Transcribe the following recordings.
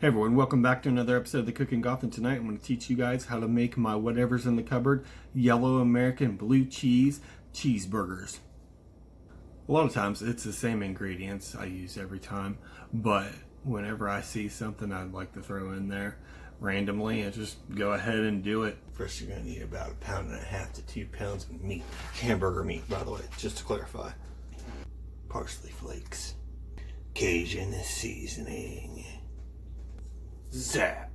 Hey everyone, welcome back to another episode of the Cooking Goth, and tonight I'm going to teach you guys how to make my whatever's in the cupboard yellow American blue cheese cheeseburgers. A lot of times it's the same ingredients I use every time, but whenever I see something I'd like to throw in there randomly, I just go ahead and do it. First you're going to need about 1.5 pounds to 2 pounds of meat. Hamburger meat, by the way, just to clarify. Parsley flakes. Cajun seasoning. Zap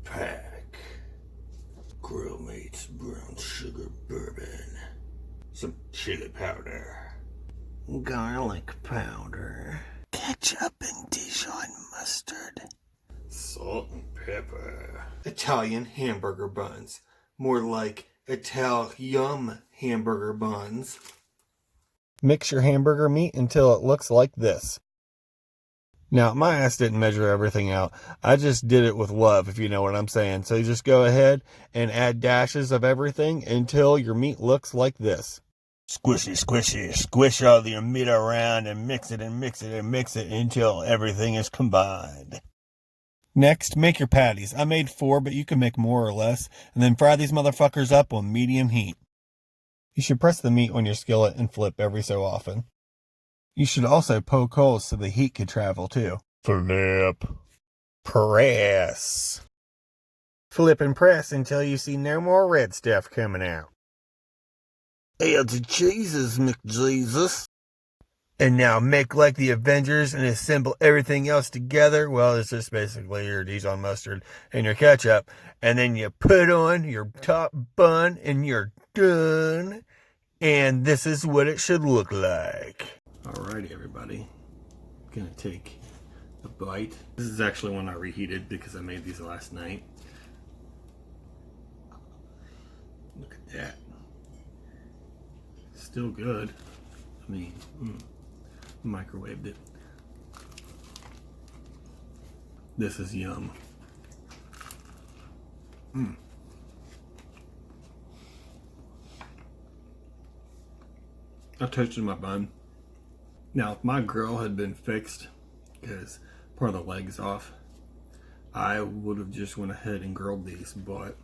pack, Grill Mates brown sugar bourbon, some chili powder, garlic powder, ketchup and Dijon mustard, salt and pepper, Italian hamburger buns, more like Italian hamburger buns. Mix your hamburger meat until it looks like this. Now, my ass didn't measure everything out. I just did it with love, if you know what I'm saying. So you just go ahead and add dashes of everything until your meat looks like this. Squishy, squishy, squish all your meat around and mix it and mix it and mix it until everything is combined. Next, make your patties. I made 4, but you can make more or less. And then fry these motherfuckers up on medium heat. You should press the meat on your skillet and flip every so often. You should also poke holes so the heat could travel too. Flip. Press. Flip and press until you see no more red stuff coming out. Add the cheeses, McJesus. And now make like the Avengers and assemble everything else together. Well, it's just basically your Dijon mustard and your ketchup. And then you put on your top bun and you're done. And this is what it should look like. Alrighty, everybody. I'm gonna take a bite. This is actually one I reheated because I made these last night. Look at that. Still good. I mean, microwaved it. This is yum. I toasted my bun. Now, if my grill had been fixed, because part of the leg's off, I would have just went ahead and grilled these, but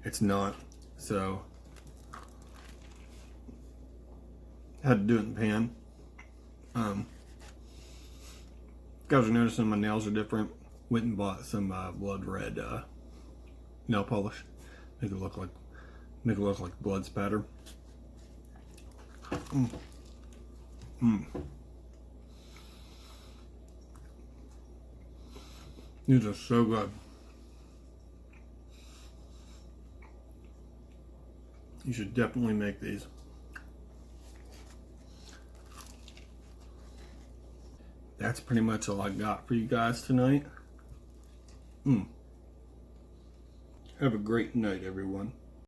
it's not, so had to do it in the pan. Guys are noticing my nails are different. Went and bought some blood red nail polish. Make it look like blood spatter. These are so good. You should definitely make these. That's pretty much all I got for you guys tonight. Have a great night, everyone.